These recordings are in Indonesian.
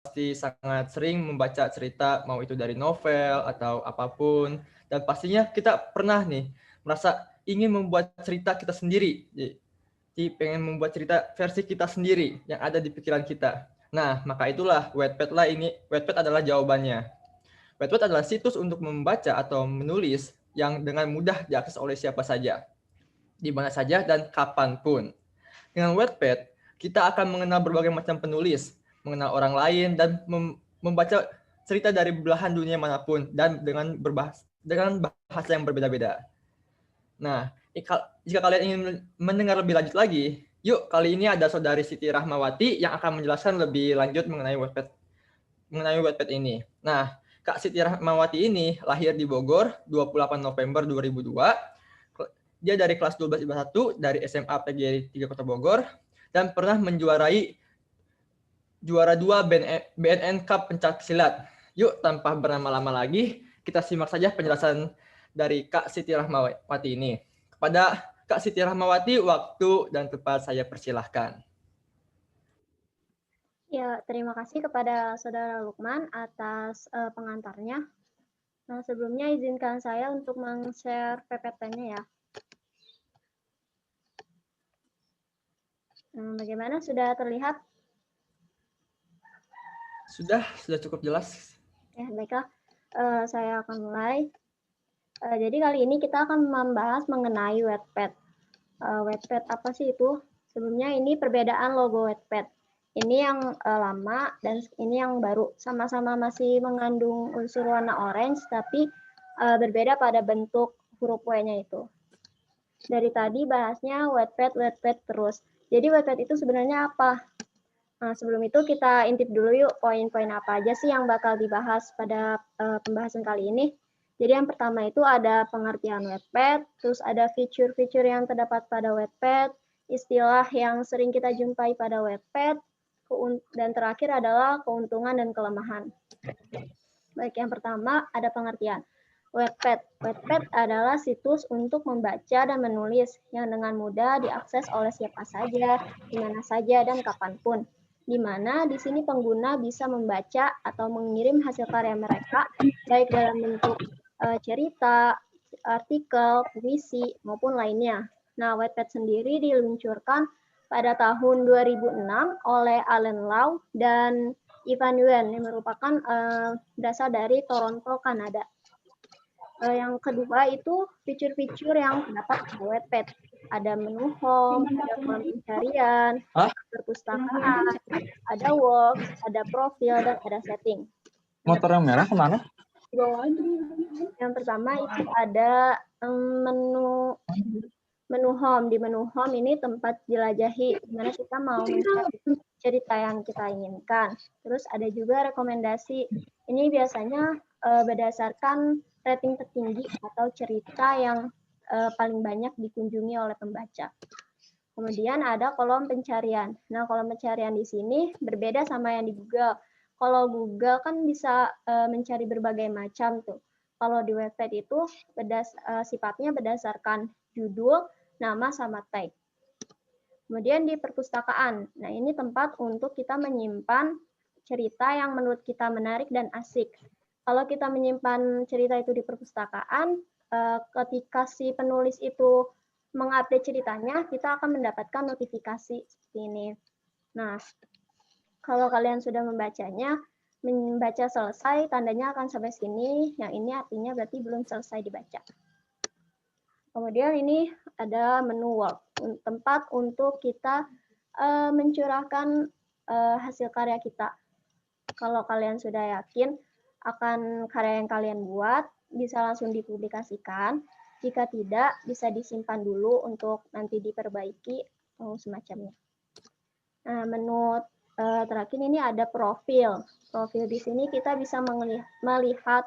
pasti sangat sering membaca cerita, mau itu dari novel atau apapun. Dan pastinya kita pernah nih merasa ingin membuat cerita kita sendiri. Jadi pengen membuat cerita versi kita sendiri yang ada di pikiran kita. Nah, maka itulah Wattpad lah ini. Wattpad adalah jawabannya. Wattpad adalah situs untuk membaca atau menulis yang dengan mudah diakses oleh siapa saja, di mana saja dan kapanpun. Dengan Wattpad, kita akan mengenal berbagai macam penulis, mengenal orang lain, dan membaca cerita dari belahan dunia manapun dan dengan bahasa yang berbeda-beda. Nah, jika kalian ingin mendengar lebih lanjut lagi, yuk kali ini ada saudari Siti Rahmawati yang akan menjelaskan lebih lanjut mengenai Wattpad ini. Nah, Kak Siti Rahmawati ini lahir di Bogor 28 November 2002. Dia dari kelas 12 IPA 1 dari SMA PGRI 3 Kota Bogor dan pernah menjuarai juara 2 BNN Cup Pencak Silat. Yuk, tanpa berlama-lama lagi, kita simak saja penjelasan dari Kak Siti Rahmawati ini. Kepada Kak Siti Rahmawati, waktu dan tempat saya persilahkan. Ya, terima kasih kepada Saudara Lukman atas pengantarnya. Nah, sebelumnya izinkan saya untuk men-share PPT-nya ya. Bagaimana? Sudah terlihat? Sudah cukup jelas. Ya, baiklah. Saya akan mulai. Jadi kali ini kita akan membahas mengenai Wattpad. Wattpad apa sih itu? Sebelumnya ini perbedaan logo Wattpad. Ini yang lama dan ini yang baru. Sama-sama masih mengandung unsur warna orange, tapi berbeda pada bentuk huruf W-nya itu. Dari tadi bahasnya Wattpad terus. Jadi Wattpad itu sebenarnya apa? Nah, sebelum itu kita intip dulu yuk poin-poin apa aja sih yang bakal dibahas pada pembahasan kali ini. Jadi yang pertama itu ada pengertian Wattpad, terus ada fitur-fitur yang terdapat pada Wattpad, istilah yang sering kita jumpai pada Wattpad, dan terakhir adalah keuntungan dan kelemahan. Baik, yang pertama ada pengertian. Wattpad. Wattpad adalah situs untuk membaca dan menulis yang dengan mudah diakses oleh siapa saja, di mana saja, dan kapanpun. Di mana di sini pengguna bisa membaca atau mengirim hasil karya mereka, baik dalam bentuk cerita, artikel, puisi, maupun lainnya. Nah, Wattpad sendiri diluncurkan pada tahun 2006 oleh Alan Lau dan Ivan Yuan yang merupakan berasal dari Toronto, Kanada. Yang kedua itu fitur-fitur yang terdapat pada Wattpad. Ada menu home, ada kolom pencarian, perpustakaan, ada works, ada profil, dan ada setting. Motor yang merah kemana? Yang pertama itu ada menu home. Di menu home ini tempat jelajahi, di mana kita mau mencari cerita yang kita inginkan. Terus ada juga rekomendasi. Ini biasanya berdasarkan rating tertinggi atau cerita yang paling banyak dikunjungi oleh pembaca. Kemudian ada kolom pencarian. Nah, kolom pencarian di sini berbeda sama yang di Google. Kalau Google kan bisa mencari berbagai macam tuh. Kalau di Wattpad itu sifatnya berdasarkan judul, nama, sama tag. Kemudian di perpustakaan. Nah, ini tempat untuk kita menyimpan cerita yang menurut kita menarik dan asik. Kalau kita menyimpan cerita itu di perpustakaan, ketika si penulis itu mengupdate ceritanya, kita akan mendapatkan notifikasi seperti ini. Nah, kalau kalian sudah membacanya, membaca selesai, tandanya akan sampai sini. Yang ini artinya berarti belum selesai dibaca. Kemudian ini ada menu work, tempat untuk kita mencurahkan hasil karya kita. Kalau kalian sudah yakin akan karya yang kalian buat, bisa langsung dipublikasikan. Jika tidak, bisa disimpan dulu untuk nanti diperbaiki atau semacamnya. Nah, menu terakhir ini ada profil. Profil di sini kita bisa melihat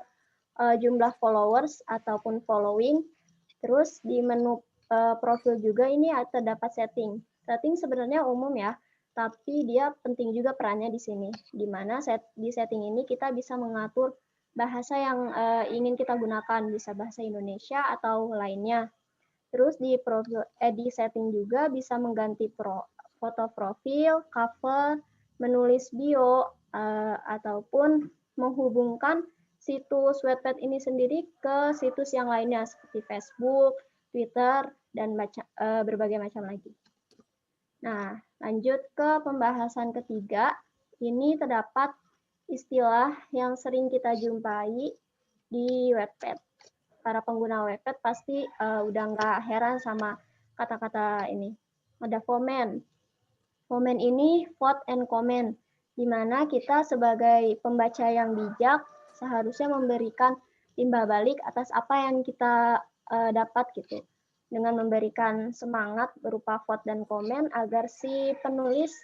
jumlah followers ataupun following. Terus di menu profil juga ini terdapat setting. Setting sebenarnya umum ya, tapi dia penting juga perannya di sini. Di mana di setting ini kita bisa mengatur bahasa yang ingin kita gunakan, bisa bahasa Indonesia atau lainnya. Terus di profil di setting juga bisa mengganti foto profil, cover, menulis bio, ataupun menghubungkan situs Wattpad ini sendiri ke situs yang lainnya seperti Facebook, Twitter, dan berbagai macam lagi. Nah, lanjut ke pembahasan ketiga. Ini terdapat istilah yang sering kita jumpai di Wattpad. Para pengguna Wattpad pasti udah nggak heran sama kata-kata ini. Ada fomen. Fomen ini vote and comment, di mana kita sebagai pembaca yang bijak seharusnya memberikan timbal balik atas apa yang kita dapat gitu, dengan memberikan semangat berupa vote dan komen agar si penulis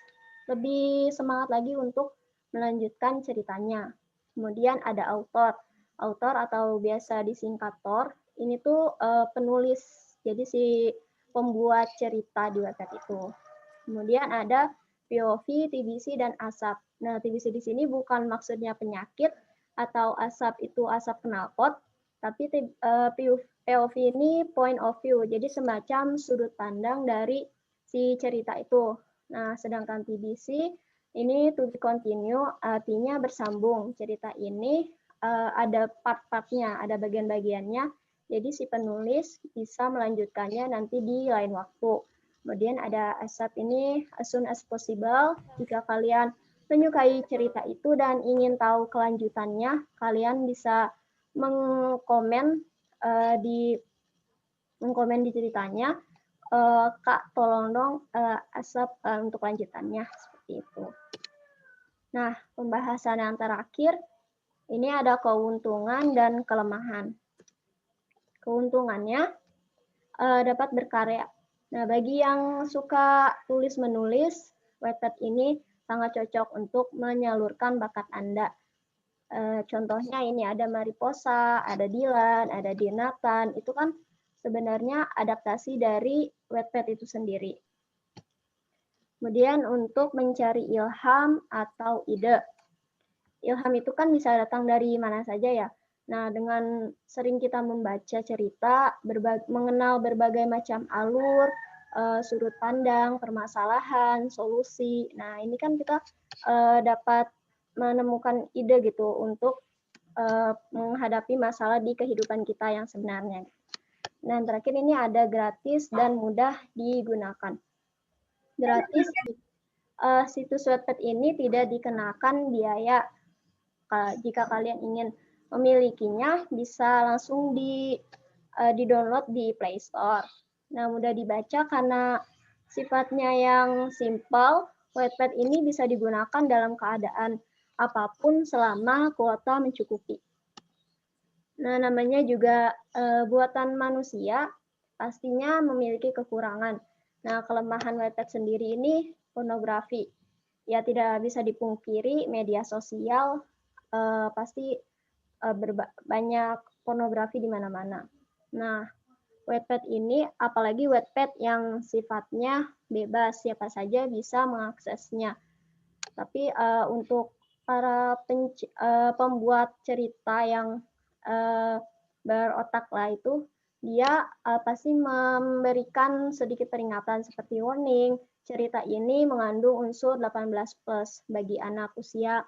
lebih semangat lagi untuk melanjutkan ceritanya. Kemudian ada author. Author atau biasa disingkat Tor, ini tuh penulis, jadi si pembuat cerita di Wattpad itu. Kemudian ada POV, TBC, dan ASAP. Nah, TBC di sini bukan maksudnya penyakit atau ASAP itu asap knalpot, tapi POV ini point of view, jadi semacam sudut pandang dari si cerita itu. Nah, sedangkan TBC ini to be continue, artinya bersambung. Cerita ini ada part-partnya, ada bagian-bagiannya, jadi si penulis bisa melanjutkannya nanti di lain waktu. Kemudian ada ASAP ini, as soon as possible. Jika kalian menyukai cerita itu dan ingin tahu kelanjutannya, kalian bisa mengkomen di ceritanya, Kak tolong dong ASAP untuk lanjutannya, seperti itu. Nah, pembahasan yang terakhir, ini ada keuntungan dan kelemahan. Keuntungannya dapat berkarya. Nah, bagi yang suka tulis-menulis, Wattpad ini sangat cocok untuk menyalurkan bakat Anda. Contohnya ini ada Mariposa, ada Dilan, ada Dinatan, itu kan sebenarnya adaptasi dari Wattpad itu sendiri. Kemudian untuk mencari ilham atau ide. Ilham itu kan bisa datang dari mana saja ya. Nah, dengan sering kita membaca cerita, mengenal berbagai macam alur, sudut pandang, permasalahan, solusi. Nah, ini kan kita dapat menemukan ide gitu untuk menghadapi masalah di kehidupan kita yang sebenarnya. Nah, terakhir ini ada gratis dan mudah digunakan. Gratis, situs Wattpad ini tidak dikenakan biaya. Jika kalian ingin memilikinya, bisa langsung di-download di Play Store. Nah, mudah dibaca karena sifatnya yang simple. Wattpad ini bisa digunakan dalam keadaan apapun selama kuota mencukupi. Nah, namanya juga buatan manusia, pastinya memiliki kekurangan. Nah, kelemahan Wattpad sendiri ini pornografi. Ya, tidak bisa dipungkiri media sosial pasti banyak pornografi di mana-mana. Nah, Wattpad ini, apalagi Wattpad yang sifatnya bebas, siapa saja bisa mengaksesnya. Tapi untuk para pembuat cerita yang berotak lah itu, dia pasti memberikan sedikit peringatan seperti warning, cerita ini mengandung unsur 18+ bagi anak usia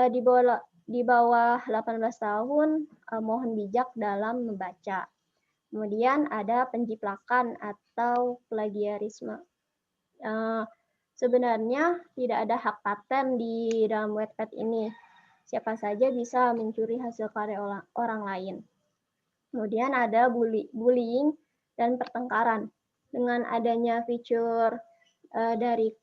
di bawah 18 tahun, mohon bijak dalam membaca. Kemudian ada penjiplakan atau plagiarisme. Sebenarnya tidak ada hak paten di dalam Wattpad ini. Siapa saja bisa mencuri hasil karya orang lain. Kemudian ada bullying dan pertengkaran. Dengan adanya fitur dari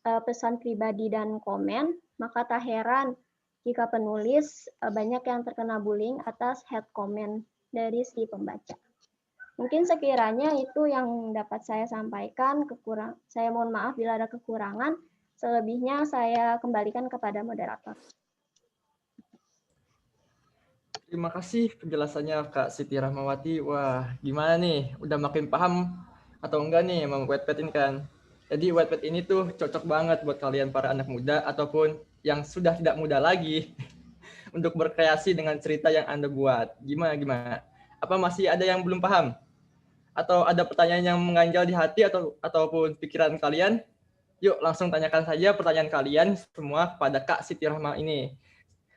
pesan pribadi dan komen, maka tak heran jika penulis banyak yang terkena bullying atas hate comment dari si pembaca. Mungkin sekiranya itu yang dapat saya sampaikan. Saya mohon maaf bila ada kekurangan. Selebihnya saya kembalikan kepada moderator. Terima kasih penjelasannya Kak Siti Rahmawati. Wah, gimana nih? Udah makin paham atau enggak nih sama Wattpad ini kan? Jadi Wattpad ini tuh cocok banget buat kalian para anak muda ataupun yang sudah tidak muda lagi untuk berkreasi dengan cerita yang Anda buat. Gimana? Apa masih ada yang belum paham? Atau ada pertanyaan yang mengganjal di hati ataupun pikiran kalian? Yuk langsung tanyakan saja pertanyaan kalian semua kepada Kak Siti Rahma ini.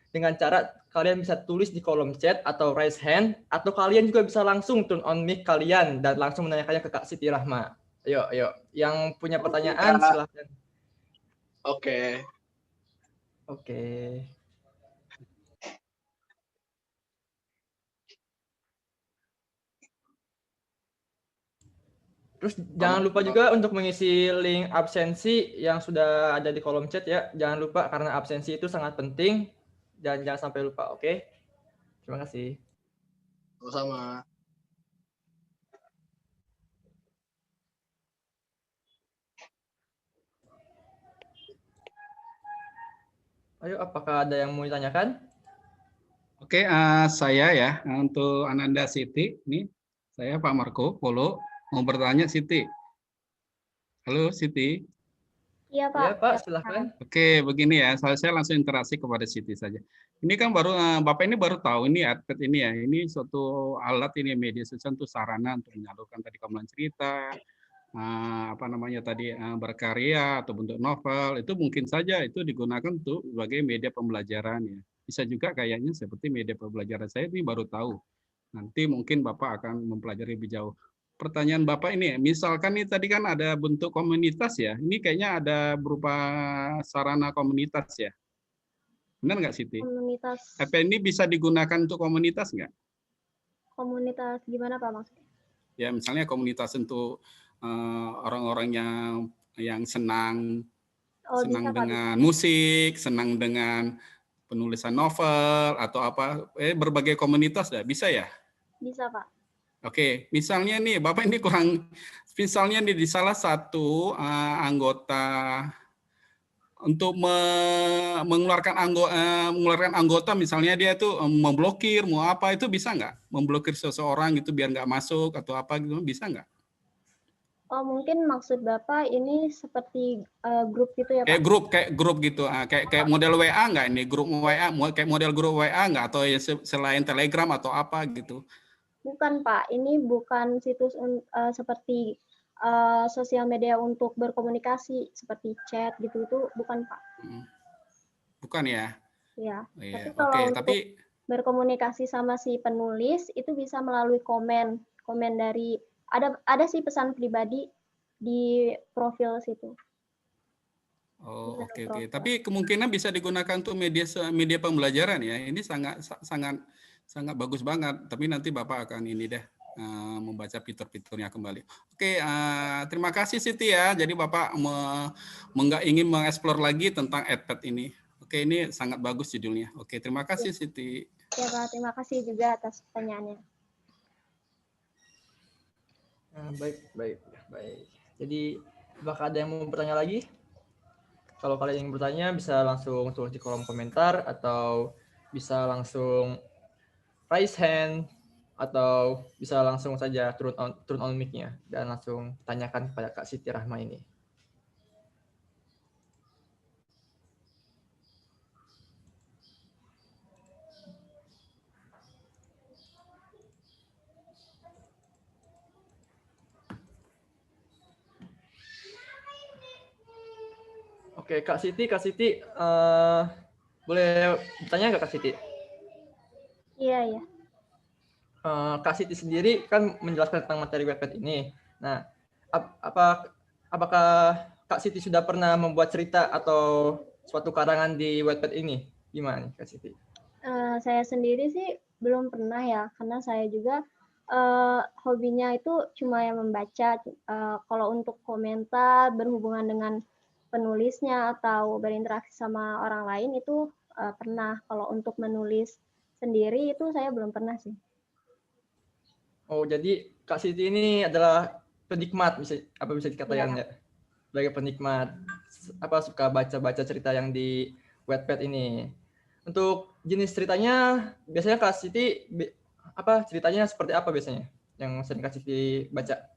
Dengan cara kalian bisa tulis di kolom chat atau raise hand, atau kalian juga bisa langsung turn on mic kalian dan langsung menanyakannya ke Kak Siti Rahma. Yuk. Yang punya pertanyaan silahkan. Oke. Oke. Terus jangan lupa juga untuk mengisi link absensi yang sudah ada di kolom chat ya. Jangan lupa karena absensi itu sangat penting dan jangan sampai lupa, oke? Terima kasih. Sama-sama. Ayo, apakah ada yang mau ditanyakan? Oke, saya ya untuk Ananda Siti, ini saya Pak Marco Polo mau bertanya Siti. Halo Siti. Iya Pak. Iya Pak, silakan. Oke, begini ya, saya langsung interaksi kepada Siti saja. Ini kan baru Bapak ini baru tahu ini iPad ini ya, ini suatu alat ini media sosial untuk sarana untuk menyalurkan tadi kamu cerita, apa namanya tadi berkarya atau bentuk novel, itu mungkin saja itu digunakan untuk sebagai media pembelajaran ya. Bisa juga kayaknya seperti media pembelajaran, saya ini baru tahu. Nanti mungkin Bapak akan mempelajari lebih jauh. Pertanyaan Bapak ini, misalkan ini tadi kan ada bentuk komunitas ya, ini kayaknya ada berupa sarana komunitas ya. Benar nggak Siti? Komunitas. Apa ini bisa digunakan untuk komunitas nggak? Komunitas gimana Pak maksudnya? Ya misalnya komunitas untuk orang-orang yang senang Bisa, dengan musik, senang dengan penulisan novel atau apa, berbagai komunitas ya, bisa ya? Bisa Pak. Oke, misalnya nih Bapak ini misalnya nih di salah satu anggota untuk mengeluarkan anggota misalnya dia itu memblokir mau apa itu bisa nggak? Memblokir seseorang gitu biar nggak masuk atau apa gitu bisa nggak? Oh mungkin maksud Bapak ini seperti grup gitu ya Pak? Kayak grup gitu, kayak model WA nggak ini grup WA, kayak model grup WA nggak atau ya selain Telegram atau apa gitu? Bukan Pak, ini bukan situs seperti sosial media untuk berkomunikasi seperti chat gitu itu bukan Pak. Bukan ya? Ya. Iya. Tapi kalau Oke, untuk tapi berkomunikasi sama si penulis itu bisa melalui komen dari ada sih pesan pribadi di profil situ. Oh, oke. Tapi kemungkinan bisa digunakan untuk media pembelajaran ya. Ini sangat bagus banget. Tapi nanti Bapak akan ini deh membaca fitur-fiturnya kembali. Oke, terima kasih Siti ya. Jadi Bapak ingin mengeksplor lagi tentang EdPad ini. Oke, ini sangat bagus judulnya. Oke, terima kasih Siti. Ya Pak, terima kasih juga atas pertanyaannya. Baik. Jadi, apakah ada yang mau bertanya lagi? Kalau kalian ingin bertanya, bisa langsung tulis di kolom komentar atau bisa langsung raise hand atau bisa langsung saja turn on mic-nya dan langsung tanyakan kepada Kak Siti Rahma ini. Oke, Kak Siti, boleh bertanya nggak Kak Siti? Iya. Kak Siti sendiri kan menjelaskan tentang materi Wattpad ini. Nah, apakah Kak Siti sudah pernah membuat cerita atau suatu karangan di Wattpad ini? Gimana nih Kak Siti? Saya sendiri sih belum pernah ya, karena saya juga hobinya itu cuma yang membaca. Kalau untuk komentar berhubungan dengan penulisnya atau berinteraksi sama orang lain itu pernah. Kalau untuk menulis sendiri itu saya belum pernah sih. Oh, jadi Kak Siti ini adalah penikmat, bisa dikatakan ya? Sebagai penikmat, suka baca-baca cerita yang di Wattpad ini. Untuk jenis ceritanya, biasanya Kak Siti ceritanya seperti apa biasanya yang sering Kak Siti baca?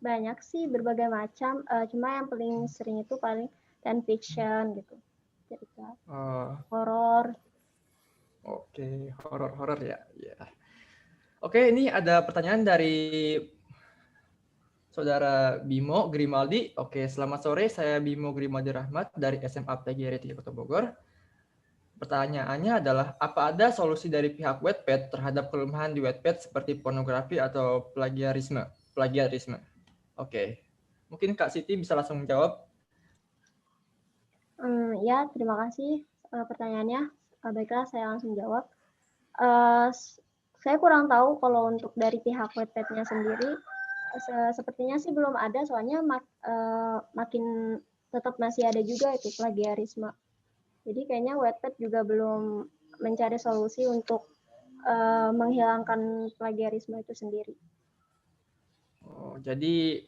Banyak sih, berbagai macam. Cuma yang paling sering itu paling fan fiction gitu, cerita horor. Oke, horor ya. Oke, ini ada pertanyaan dari Saudara Bimo Grimaldi. Oke, selamat sore. Saya Bimo Grimaldi Rahmat dari SMA PGRI 3 Kota Bogor. Pertanyaannya adalah, apa ada solusi dari pihak Wattpad terhadap kelemahan di Wattpad seperti pornografi atau plagiarisme? Oke, mungkin Kak Siti bisa langsung menjawab. Ya, terima kasih pertanyaannya. Baiklah, saya langsung jawab. Saya kurang tahu kalau untuk dari pihak Wattpad-nya sendiri, sepertinya sih belum ada, soalnya makin tetap masih ada juga itu plagiarisme. Jadi kayaknya Wattpad juga belum mencari solusi untuk menghilangkan plagiarisme itu sendiri. Oh, jadi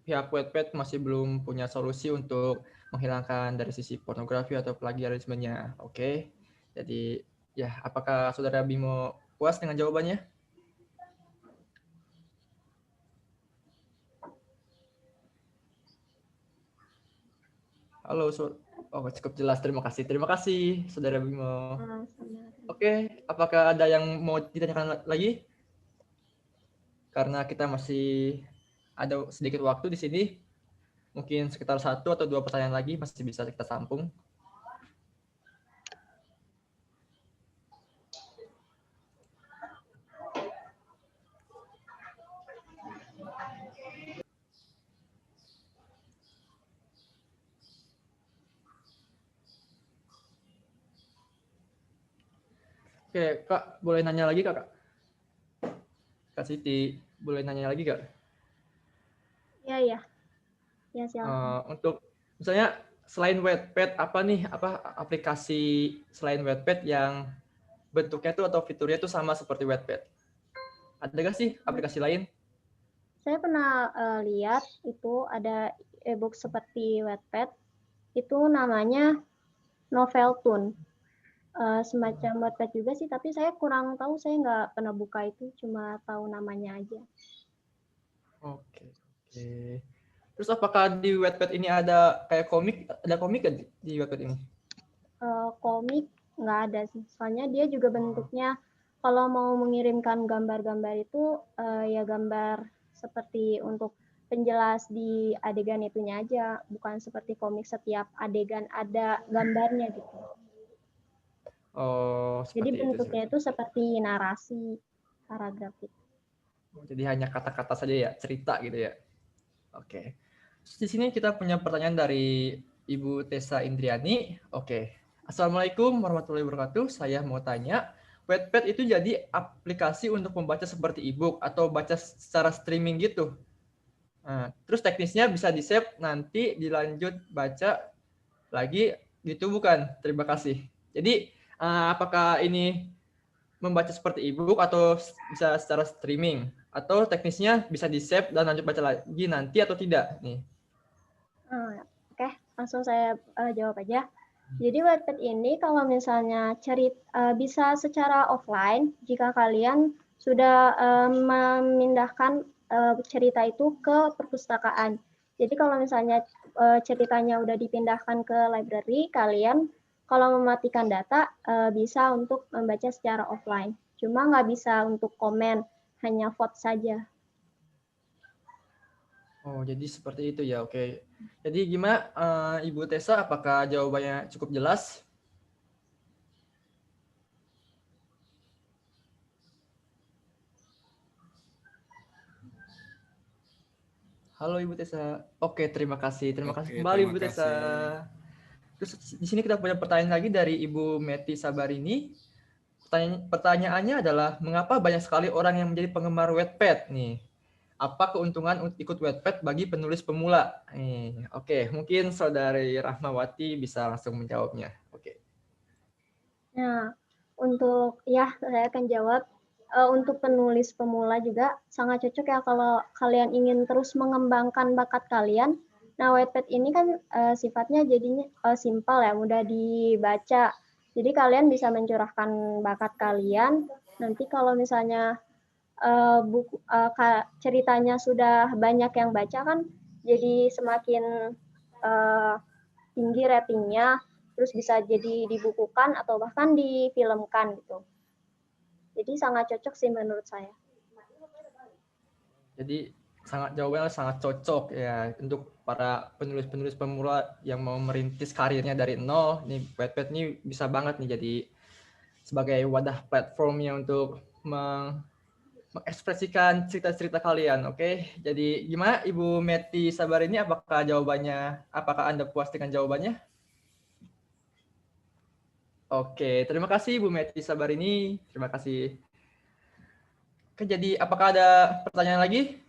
pihak Wattpad masih belum punya solusi untuk menghilangkan dari sisi pornografi atau plagiarismenya. Oke, jadi ya, apakah Saudara Bimo puas dengan jawabannya? Halo, oh, cukup jelas. Terima kasih, Saudara Bimo. Oke, apakah ada yang mau ditanyakan lagi? Karena kita masih ada sedikit waktu di sini, mungkin sekitar 1 atau 2 pertanyaan lagi masih bisa kita tampung. Oke, Kak, boleh nanya lagi, Kak? Kak Siti, boleh nanya lagi, Kak? Ya, silakan. Untuk misalnya selain Wattpad, apa aplikasi selain Wattpad yang bentuknya itu atau fiturnya itu sama seperti Wattpad? Ada nggak sih aplikasi lain? Saya pernah lihat itu ada e-book seperti Wattpad, itu namanya Noveltoon. Semacam Wattpad juga sih, tapi saya kurang tahu, saya nggak pernah buka itu, cuma tahu namanya aja. Oke. Terus apakah di Wattpad ini ada kayak komik? Ada komik kan di Wattpad ini? Komik nggak ada sih, soalnya dia juga bentuknya kalau mau mengirimkan gambar-gambar itu ya gambar seperti untuk penjelas di adegan itunya aja, bukan seperti komik setiap adegan ada gambarnya gitu. Oh, Jadi seperti bentuknya itu seperti narasi paragraf itu. Jadi hanya kata-kata saja ya, cerita gitu ya. Oke. Terus di sini kita punya pertanyaan dari Ibu Tessa Indriani. Oke. Assalamualaikum warahmatullahi wabarakatuh. Saya mau tanya, Wattpad itu jadi aplikasi untuk membaca seperti e-book atau baca secara streaming gitu? Nah, terus teknisnya bisa di-save, nanti dilanjut baca lagi gitu bukan? Terima kasih. Jadi apakah ini membaca seperti e-book atau bisa secara streaming? Atau teknisnya bisa di-save dan lanjut baca lagi nanti atau tidak? Nih. Oke, langsung saya jawab aja. Jadi Wattpad ini kalau misalnya bisa secara offline jika kalian sudah memindahkan cerita itu ke perpustakaan. Jadi kalau misalnya ceritanya udah dipindahkan ke library, kalian kalau mematikan data bisa untuk membaca secara offline. Cuma nggak bisa untuk komen, hanya vote saja. Oh, jadi seperti itu ya. Oke. Jadi gimana Ibu Tessa, apakah jawabannya cukup jelas? Halo Ibu Tessa. Oke, terima kasih. Terima kasih kembali Ibu Tessa. Terus di sini kita punya pertanyaan lagi dari Ibu Meti Sabarini. Pertanyaannya adalah, mengapa banyak sekali orang yang menjadi penggemar Wattpad nih? Apa keuntungan ikut Wattpad bagi penulis pemula? Oke, mungkin Saudari Rahmawati bisa langsung menjawabnya. Oke. Nah, saya akan jawab. Untuk penulis pemula juga sangat cocok ya kalau kalian ingin terus mengembangkan bakat kalian. Nah, Wattpad ini kan sifatnya jadinya simpel ya, mudah dibaca. Jadi kalian bisa mencurahkan bakat kalian. Nanti kalau misalnya ceritanya sudah banyak yang baca kan, jadi semakin tinggi ratingnya, terus bisa jadi dibukukan atau bahkan difilmkan gitu. Jadi sangat cocok sih menurut saya. Jadi jawabannya sangat cocok ya untuk para penulis-penulis pemula yang mau merintis karirnya dari nol. Nih Wattpad ini bisa banget nih jadi sebagai wadah platformnya untuk mengekspresikan cerita-cerita kalian. Oke, jadi gimana Ibu Meti Sabar ini? Apakah Anda puas dengan jawabannya? Oke, terima kasih Ibu Meti Sabar ini. Terima kasih. Oke, jadi apakah ada pertanyaan lagi?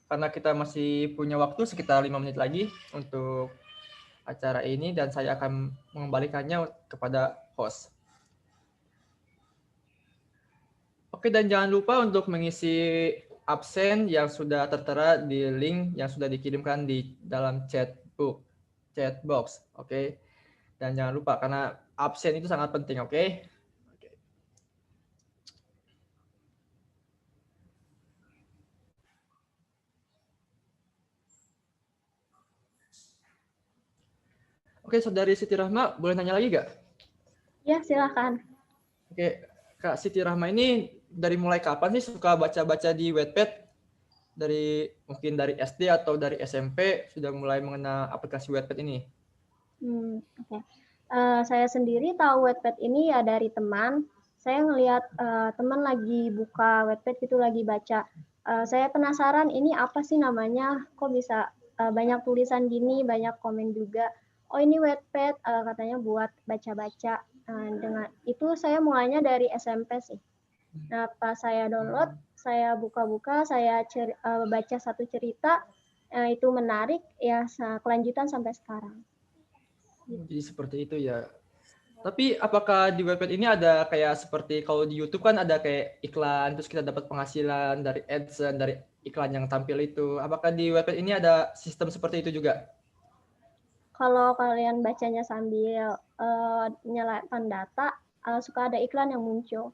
Karena kita masih punya waktu sekitar 5 menit lagi untuk acara ini dan saya akan mengembalikannya kepada host. Oke, dan jangan lupa untuk mengisi absen yang sudah tertera di link yang sudah dikirimkan di dalam chat box. Oke, dan jangan lupa karena absen itu sangat penting. Oke. Oke, Saudari Siti Rahma, boleh nanya lagi nggak? Ya, silakan. Oke, Kak Siti Rahma ini dari mulai kapan sih suka baca-baca di Wattpad? Mungkin dari SD atau dari SMP sudah mulai mengenal aplikasi Wattpad ini? Oke. Saya sendiri tahu Wattpad ini ya dari teman. Saya ngelihat teman lagi buka Wattpad gitu, lagi baca. Saya penasaran ini apa sih namanya? Kok bisa banyak tulisan gini, banyak komen juga. Oh ini Wattpad, katanya buat baca-baca. Dengan itu saya mulainya dari SMP sih. Nah pas saya download, saya buka-buka, saya baca satu cerita, itu menarik ya, kelanjutan sampai sekarang. Jadi seperti itu ya. Tapi apakah di Wattpad ini ada kayak seperti kalau di YouTube kan ada kayak iklan, terus kita dapat penghasilan dari AdSense, dari iklan yang tampil itu. Apakah di Wattpad ini ada sistem seperti itu juga? Kalau kalian bacanya sambil nyalakan data, suka ada iklan yang muncul.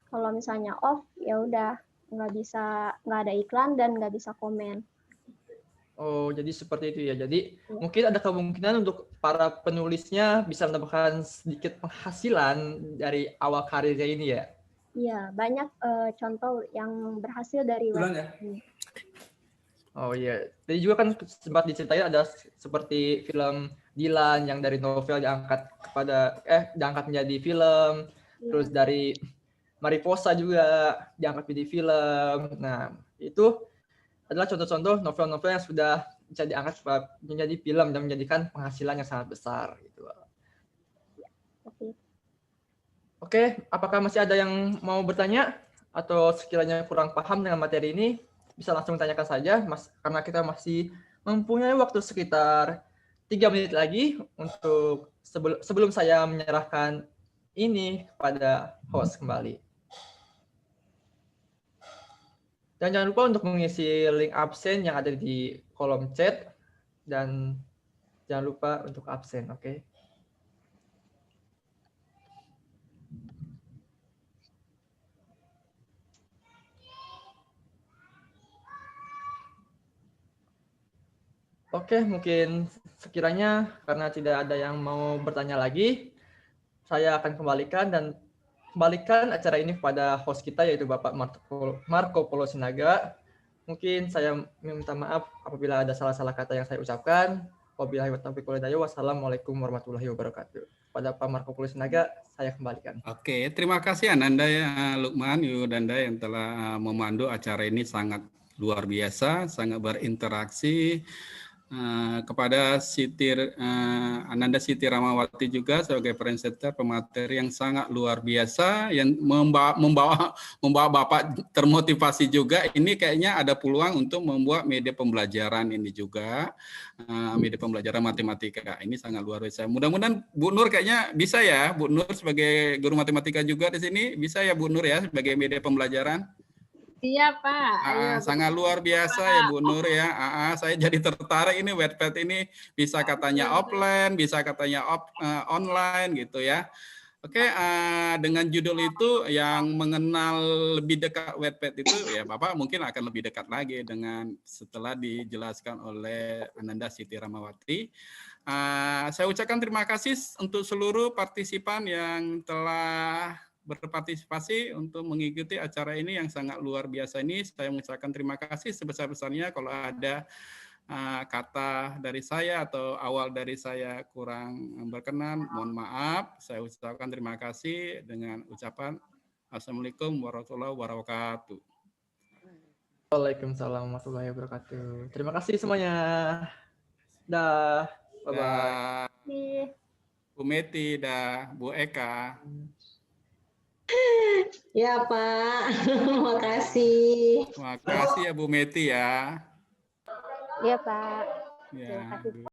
Kalau misalnya off, ya udah nggak ada iklan dan nggak bisa komen. Oh, jadi seperti itu ya. Jadi mungkin ada kemungkinan untuk para penulisnya bisa mendapatkan sedikit penghasilan dari awal karirnya ini ya. Iya, banyak contoh yang berhasil dari Wattpad ini. Oh iya, tadi juga kan sempat diceritain ada seperti film Dilan yang dari novel diangkat menjadi film, terus dari Mariposa juga diangkat menjadi film. Nah, itu adalah contoh-contoh novel-novel yang sudah bisa diangkat menjadi film dan menjadikan penghasilan yang sangat besar gitu. Oke, apakah masih ada yang mau bertanya atau sekiranya kurang paham dengan materi ini? Bisa langsung tanyakan saja, Mas, karena kita masih mempunyai waktu sekitar 3 menit lagi untuk sebelum saya menyerahkan ini kepada host kembali. Dan jangan lupa untuk mengisi link absen yang ada di kolom chat dan jangan lupa untuk absen, oke? Oke, mungkin sekiranya karena tidak ada yang mau bertanya lagi, saya akan kembalikan acara ini kepada host kita yaitu Bapak Marco Polo Sinaga. Mungkin saya minta maaf apabila ada salah-salah kata yang saya ucapkan. Wabillahi taufiq wal hidayah. Wassalamualaikum warahmatullahi wabarakatuh. Pada Pak Marco Polo Sinaga, saya kembalikan. Oke, terima kasih Ananda ya, Lukman, Yudanda yang telah memandu acara ini sangat luar biasa, sangat berinteraksi. Kepada Ananda Siti Ramawati juga sebagai presenter pemateri yang sangat luar biasa yang membawa Bapak termotivasi juga. Ini kayaknya ada peluang untuk membuat media pembelajaran ini juga, media pembelajaran matematika. Ini sangat luar biasa. Mudah-mudahan Bu Nur kayaknya bisa ya, Bu Nur sebagai guru matematika juga di sini bisa ya Bu Nur ya sebagai media pembelajaran. Iya Pak. Sangat luar biasa ya Bu Nur ya. Saya jadi tertarik ini Wattpad ini bisa katanya offline, bisa katanya online gitu ya. Oke, dengan judul itu yang mengenal lebih dekat Wattpad itu ya Bapak mungkin akan lebih dekat lagi dengan setelah dijelaskan oleh Ananda Siti Ramawati. Saya ucapkan terima kasih untuk seluruh partisipan yang telah berpartisipasi untuk mengikuti acara ini yang sangat luar biasa ini. Saya mengucapkan terima kasih sebesar-besarnya. Kalau ada kata dari saya atau awal dari saya kurang berkenan, mohon maaf. Saya ucapkan terima kasih dengan ucapan Assalamualaikum warahmatullahi wabarakatuh. Waalaikumsalam warahmatullahi wabarakatuh. Terima kasih semuanya. Dah. Bye-bye. Ih, Bu Meti, dah. Bu Eka. Ya Pak, makasih. Terima kasih ya Bu Meti ya. iya Pak. Ya. Terima kasih.